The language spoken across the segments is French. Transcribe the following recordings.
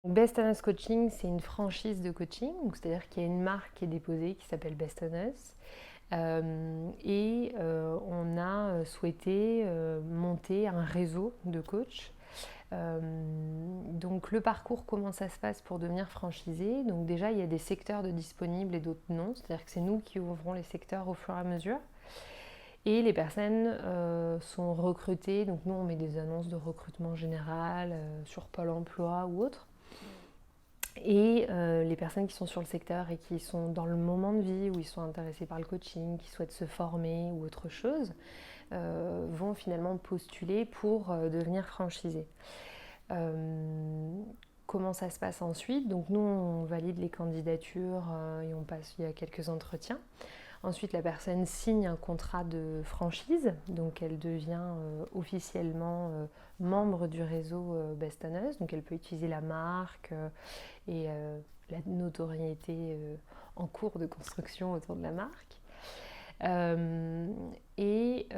Best On Us Coaching, c'est une franchise de coaching, donc c'est-à-dire qu'il y a une marque qui est déposée qui s'appelle Best On Us. On a souhaité monter un réseau de coachs. Donc le parcours, comment ça se passe pour devenir franchisé? Donc déjà, il y a des secteurs de disponibles et d'autres non, c'est-à-dire que c'est nous qui ouvrons les secteurs au fur et à mesure. Et les personnes sont recrutées, donc nous on met des annonces de recrutement général sur Pôle emploi ou autre. Et les personnes qui sont sur le secteur et qui sont dans le moment de vie où ils sont intéressés par le coaching, qui souhaitent se former ou autre chose, vont finalement postuler pour devenir franchisés. Comment ça se passe ensuite? Donc nous, on valide les candidatures et on passe, il y a quelques entretiens. Ensuite, la personne signe un contrat de franchise, donc elle devient officiellement membre du réseau Best On Us, donc elle peut utiliser la marque et la notoriété en cours de construction autour de la marque. Et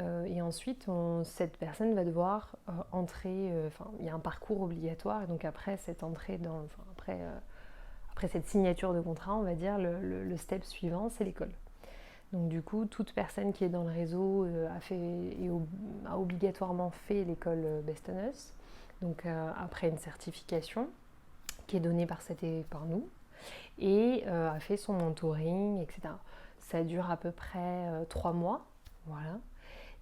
ensuite, cette personne va devoir entrer, il y a un parcours obligatoire, et donc après cette entrée après cette signature de contrat, on va dire, le step suivant, c'est l'école. Donc du coup, toute personne qui est dans le réseau a obligatoirement fait l'école Best On Us, donc après une certification qui est donnée par nous, et a fait son mentoring, etc. Ça dure à peu près 3 mois, voilà.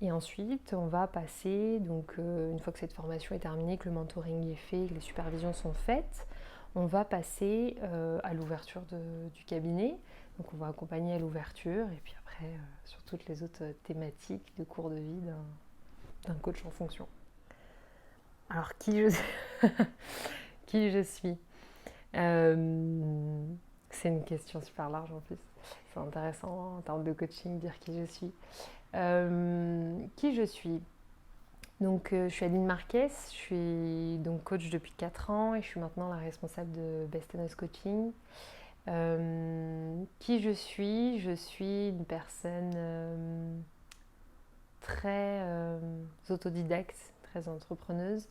Et ensuite, on va passer, donc une fois que cette formation est terminée, que le mentoring est fait, que les supervisions sont faites, on va passer à l'ouverture du cabinet. Donc on va accompagner à l'ouverture et puis après sur toutes les autres thématiques de cours de vie d'un coach en fonction. Alors qui je suis C'est une question super large en plus. C'est intéressant en termes de coaching dire qui je suis. Qui je suis? Donc je suis Aline Marquez, je suis donc coach depuis 4 ans et je suis maintenant la responsable de Best On Us Coaching. Qui je suis? Je suis une personne très autodidacte, très entrepreneuse,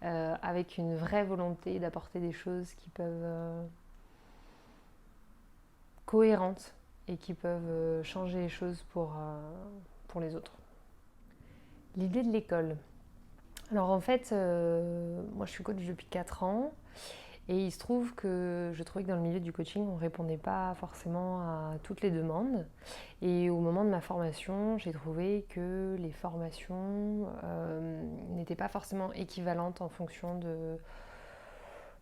avec une vraie volonté d'apporter des choses qui peuvent cohérentes et qui peuvent changer les choses pour les autres. L'idée de l'école. Alors en fait, moi je suis coach depuis 4 ans et il se trouve que je trouvais que dans le milieu du coaching, on ne répondait pas forcément à toutes les demandes. Et au moment de ma formation, j'ai trouvé que les formations n'étaient pas forcément équivalentes en fonction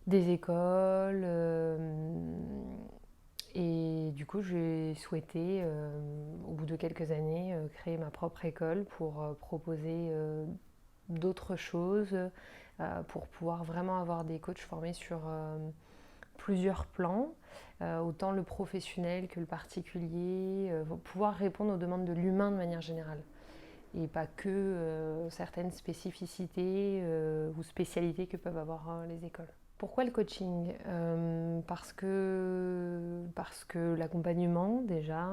des écoles. Et du coup, j'ai souhaité, au bout de quelques années, créer ma propre école pour proposer d'autres choses, pour pouvoir vraiment avoir des coachs formés sur plusieurs plans, autant le professionnel que le particulier, pouvoir répondre aux demandes de l'humain de manière générale et pas que certaines spécificités ou spécialités que peuvent avoir les écoles. Pourquoi le coaching? Parce que l'accompagnement déjà,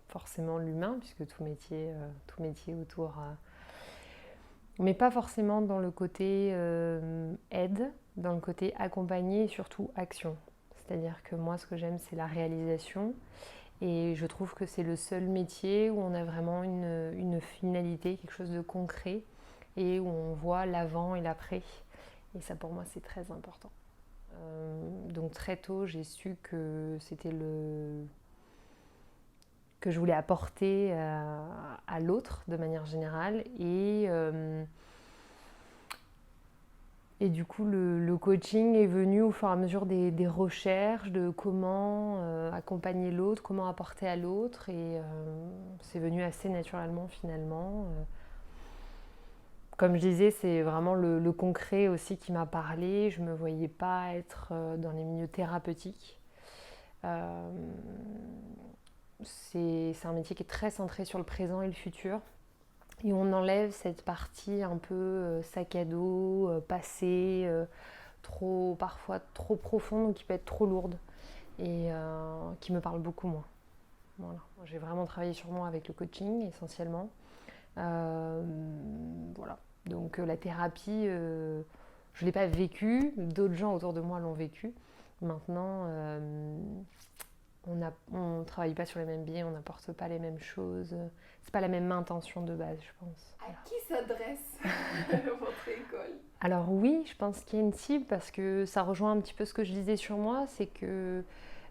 forcément l'humain, puisque tout métier autour, mais pas forcément dans le côté aide, dans le côté accompagner et surtout action. C'est-à-dire que moi ce que j'aime c'est la réalisation et je trouve que c'est le seul métier où on a vraiment une finalité, quelque chose de concret et où on voit l'avant et l'après. Et ça pour moi c'est très important. Donc très tôt j'ai su que c'était que je voulais apporter à l'autre de manière générale et du coup le coaching est venu au fur et à mesure des recherches de comment accompagner l'autre, comment apporter à l'autre et c'est venu assez naturellement finalement. Comme je disais, c'est vraiment le concret aussi qui m'a parlé. Je ne me voyais pas être dans les milieux thérapeutiques. Euh, c'est un métier qui est très centré sur le présent et le futur. Et on enlève cette partie un peu sac à dos, passé, parfois trop profonde, qui peut être trop lourde et qui me parle beaucoup moins. Voilà. J'ai vraiment travaillé sur moi avec le coaching essentiellement. Voilà. Donc la thérapie, je ne l'ai pas vécu, d'autres gens autour de moi l'ont vécu. Maintenant, on ne travaille pas sur les mêmes biais, on n'apporte pas les mêmes choses. C'est pas la même intention de base, je pense. À qui s'adresse votre école? Alors oui, je pense qu'il y a une cible parce que ça rejoint un petit peu ce que je disais sur moi, c'est que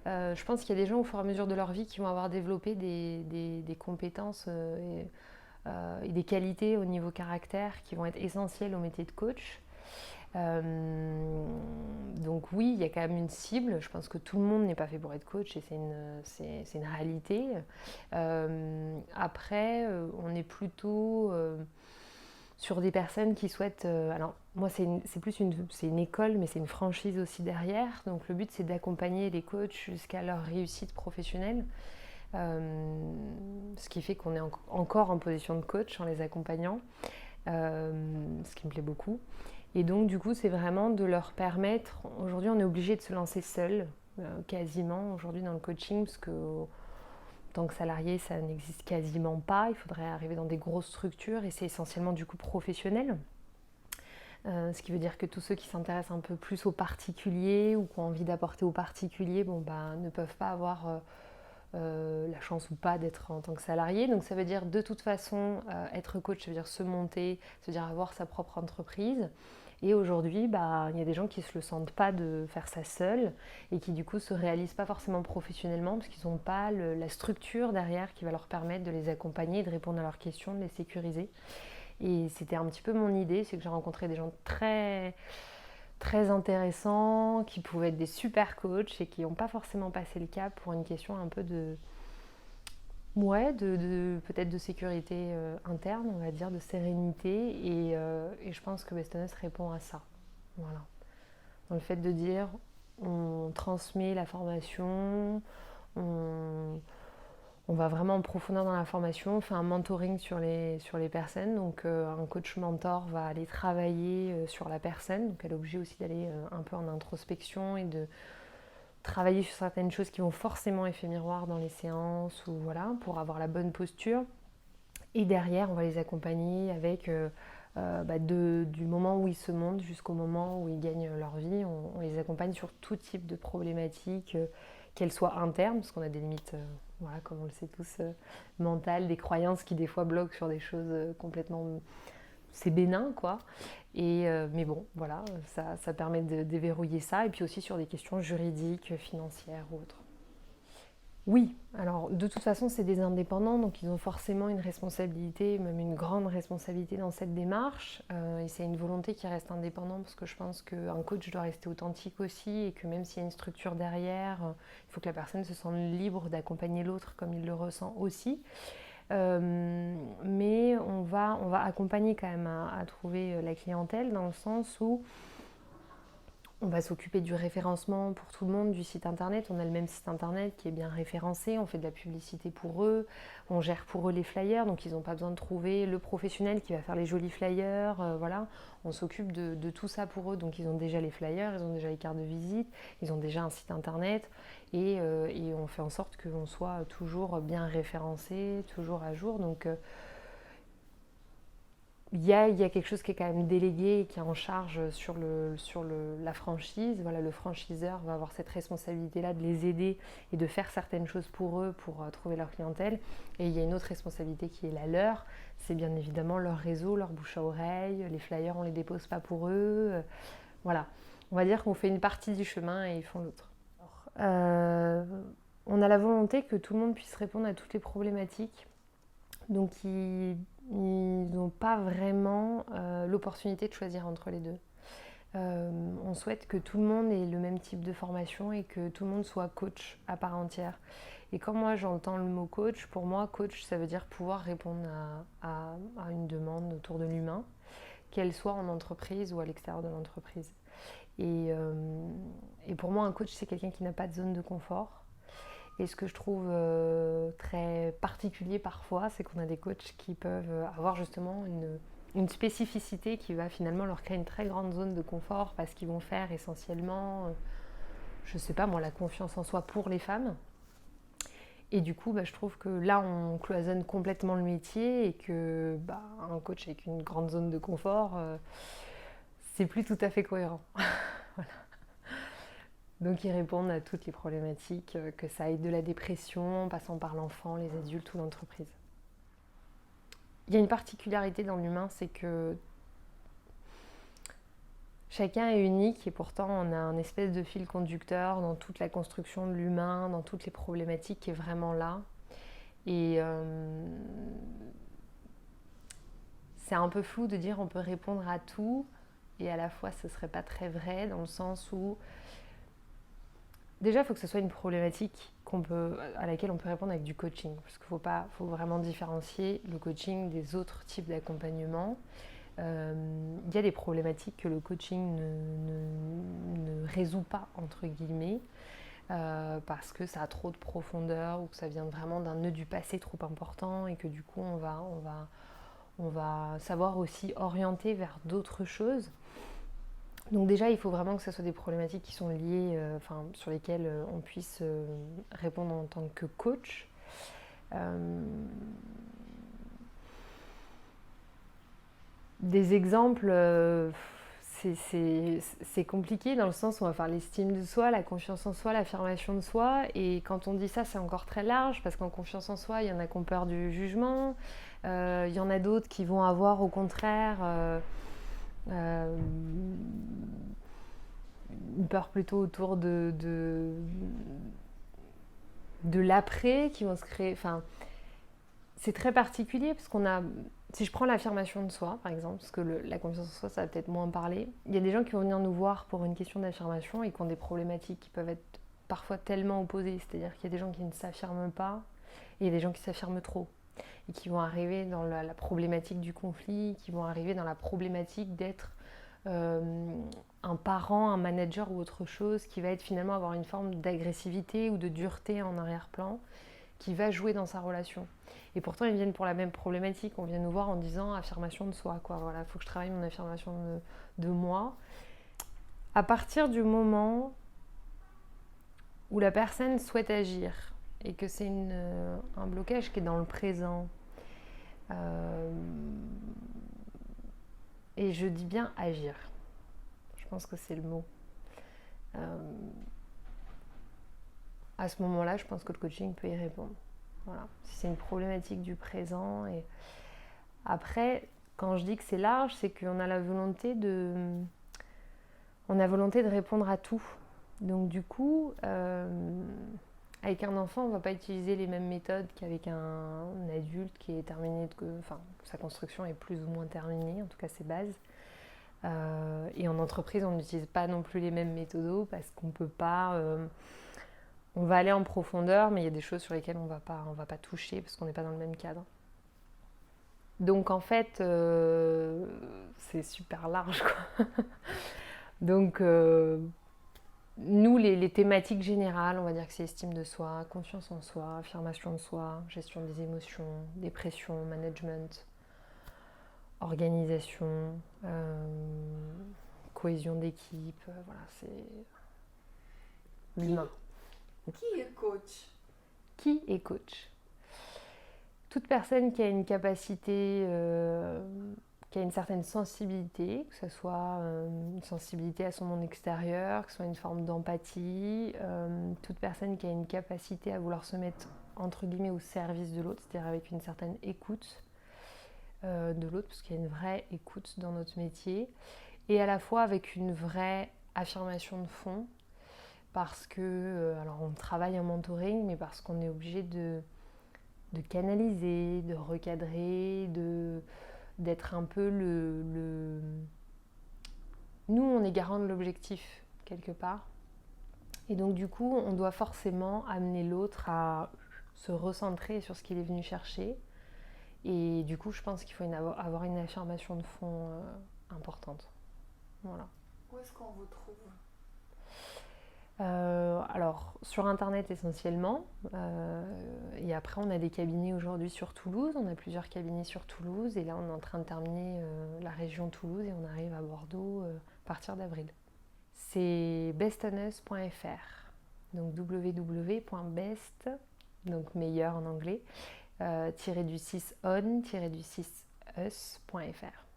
je pense qu'il y a des gens au fur et à mesure de leur vie qui vont avoir développé des compétences et des qualités au niveau caractère qui vont être essentielles au métier de coach. Donc oui, il y a quand même une cible. Je pense que tout le monde n'est pas fait pour être coach et c'est une réalité. Après, on est plutôt sur des personnes qui souhaitent... alors moi, c'est plus une école, mais c'est une franchise aussi derrière. Donc le but, c'est d'accompagner les coachs jusqu'à leur réussite professionnelle. Ce qui fait qu'on est encore en position de coach en les accompagnant, ce qui me plaît beaucoup. Et donc du coup c'est vraiment de leur permettre, aujourd'hui on est obligé de se lancer seul, quasiment aujourd'hui dans le coaching, parce que en tant que salarié ça n'existe quasiment pas, il faudrait arriver dans des grosses structures et c'est essentiellement du coup professionnel. Ce qui veut dire que tous ceux qui s'intéressent un peu plus aux particuliers ou qui ont envie d'apporter aux particuliers ne peuvent pas avoir la chance ou pas d'être en tant que salarié. Donc ça veut dire de toute façon être coach, ça veut dire se monter, ça veut dire avoir sa propre entreprise. Et aujourd'hui, il y a des gens qui ne se le sentent pas de faire ça seul et qui du coup se réalisent pas forcément professionnellement parce qu'ils n'ont pas la structure derrière qui va leur permettre de les accompagner, de répondre à leurs questions, de les sécuriser. Et c'était un petit peu mon idée, c'est que j'ai rencontré des gens très très intéressants, qui pouvaient être des super coachs et qui n'ont pas forcément passé le cap pour une question un peu peut-être de sécurité interne, on va dire, de sérénité. Et je pense que Westonus répond à ça. Voilà. Dans le fait de dire, on transmet la formation, on va vraiment en profondeur dans la formation, on fait un mentoring sur les personnes. Donc un coach mentor va aller travailler sur la personne. Donc elle est obligée aussi d'aller un peu en introspection et de travailler sur certaines choses qui vont forcément effet miroir dans les séances ou voilà, pour avoir la bonne posture. Et derrière, on va les accompagner avec du moment où ils se montent jusqu'au moment où ils gagnent leur vie. On les accompagne sur tout type de problématiques, qu'elles soient internes, parce qu'on a des limites, voilà, comme on le sait tous, mentales, des croyances qui des fois bloquent sur des choses complètement... C'est bénin, quoi. Mais bon, voilà, ça permet de déverrouiller ça. Et puis aussi sur des questions juridiques, financières ou autres. Oui, alors de toute façon c'est des indépendants, donc ils ont forcément une responsabilité, même une grande responsabilité dans cette démarche. Et c'est une volonté qui reste indépendante parce que je pense qu'un coach doit rester authentique aussi et que même s'il y a une structure derrière, il faut que la personne se sente libre d'accompagner l'autre comme il le ressent aussi. Mais on va accompagner quand même à trouver la clientèle dans le sens où on va s'occuper du référencement pour tout le monde du site internet. On a le même site internet qui est bien référencé, on fait de la publicité pour eux, on gère pour eux les flyers, donc ils n'ont pas besoin de trouver le professionnel qui va faire les jolis flyers. Voilà. On s'occupe de tout ça pour eux, donc ils ont déjà les flyers, ils ont déjà les cartes de visite, ils ont déjà un site internet et on fait en sorte qu'on soit toujours bien référencé, toujours à jour. Donc il y a quelque chose qui est quand même délégué et qui est en charge sur la franchise. Voilà, le franchiseur va avoir cette responsabilité-là de les aider et de faire certaines choses pour eux pour trouver leur clientèle. Et il y a une autre responsabilité qui est la leur, c'est bien évidemment leur réseau, leur bouche à oreille. Les flyers, on ne les dépose pas pour eux. Voilà, on va dire qu'on fait une partie du chemin et ils font l'autre. On a la volonté que tout le monde puisse répondre à toutes les problématiques. Donc ils n'ont pas vraiment l'opportunité de choisir entre les deux. On souhaite que tout le monde ait le même type de formation et que tout le monde soit coach à part entière. Et quand moi j'entends le mot coach, pour moi coach ça veut dire pouvoir répondre à une demande autour de l'humain, qu'elle soit en entreprise ou à l'extérieur de l'entreprise. Et pour moi un coach c'est quelqu'un qui n'a pas de zone de confort. Et ce que je trouve très particulier parfois, c'est qu'on a des coachs qui peuvent avoir justement une spécificité qui va finalement leur créer une très grande zone de confort parce qu'ils vont faire essentiellement, je sais pas moi, la confiance en soi pour les femmes. Et du coup, je trouve que là, on cloisonne complètement le métier et que un coach avec une grande zone de confort, c'est plus tout à fait cohérent. Voilà. Donc ils répondent à toutes les problématiques, que ça aille de la dépression, en passant par l'enfant, les adultes ou l'entreprise. Il y a une particularité dans l'humain, c'est que chacun est unique et pourtant on a un espèce de fil conducteur dans toute la construction de l'humain, dans toutes les problématiques qui est vraiment là. Et c'est un peu flou de dire on peut répondre à tout et à la fois ce serait pas très vrai dans le sens où déjà il faut que ce soit une problématique à laquelle on peut répondre avec du coaching parce qu'il faut vraiment différencier le coaching des autres types d'accompagnement. Il y a des problématiques que le coaching ne résout pas entre guillemets parce que ça a trop de profondeur ou que ça vient vraiment d'un nœud du passé trop important et que du coup on va savoir aussi orienter vers d'autres choses. Donc déjà, il faut vraiment que ce soit des problématiques qui sont liées, sur lesquelles on puisse répondre en tant que coach. Des exemples, c'est compliqué dans le sens où on va faire l'estime de soi, la confiance en soi, l'affirmation de soi. Et quand on dit ça, c'est encore très large parce qu'en confiance en soi, il y en a qui ont peur du jugement. Il y en a d'autres qui vont avoir au contraire une peur plutôt autour de l'après, qui vont se créer. Enfin, c'est très particulier parce qu'on a. Si je prends l'affirmation de soi, par exemple, parce que la confiance en soi, ça va peut-être moins parler, il y a des gens qui vont venir nous voir pour une question d'affirmation et qui ont des problématiques qui peuvent être parfois tellement opposées. C'est-à-dire qu'il y a des gens qui ne s'affirment pas et il y a des gens qui s'affirment trop. Et qui vont arriver dans la problématique du conflit, qui vont arriver dans la problématique d'être un parent, un manager ou autre chose, qui va être finalement avoir une forme d'agressivité ou de dureté en arrière-plan, qui va jouer dans sa relation. Et pourtant, ils viennent pour la même problématique. On vient nous voir en disant affirmation de soi, quoi. Voilà, il faut que je travaille mon affirmation de moi. À partir du moment où la personne souhaite agir et que c'est un blocage qui est dans le présent, et je dis bien agir. Je pense que c'est le mot. À ce moment-là, je pense que le coaching peut y répondre. Voilà. Si c'est une problématique du présent. Et après, quand je dis que c'est large, c'est qu'on a la volonté de répondre à tout. Donc du coup, avec un enfant, on ne va pas utiliser les mêmes méthodes qu'avec un adulte qui est terminé, sa construction est plus ou moins terminée, en tout cas ses bases. Et en entreprise, on n'utilise pas non plus les mêmes méthodos parce qu'on ne peut pas. On va aller en profondeur, mais il y a des choses sur lesquelles on va pas toucher parce qu'on n'est pas dans le même cadre. Donc en fait, c'est super large, quoi. Donc nous, les thématiques générales, on va dire que c'est estime de soi, confiance en soi, affirmation de soi, gestion des émotions, dépression, management, organisation, cohésion d'équipe, voilà, c'est l'humain. Qui est coach ? Qui est coach ? Toute personne qui a une capacité, qui a une certaine sensibilité, que ce soit une sensibilité à son monde extérieur, que ce soit une forme d'empathie, toute personne qui a une capacité à vouloir se mettre entre guillemets au service de l'autre, c'est-à-dire avec une certaine écoute de l'autre, parce qu'il y a une vraie écoute dans notre métier, et à la fois avec une vraie affirmation de fond, parce que, alors on travaille en mentoring, mais parce qu'on est obligé de canaliser, de recadrer, d'être un peu Nous, on est garant de l'objectif, quelque part. Et donc, du coup, on doit forcément amener l'autre à se recentrer sur ce qu'il est venu chercher. Et du coup, je pense qu'il faut avoir une affirmation de fond importante. Voilà. Où est-ce qu'on vous trouve ? Alors, sur Internet essentiellement. Et après, on a des cabinets aujourd'hui sur Toulouse. On a plusieurs cabinets sur Toulouse. Et là, on est en train de terminer la région Toulouse et on arrive à Bordeaux à partir d'avril. C'est bestonus.fr. Donc www.best, donc meilleur en anglais, -du 6on-us.fr.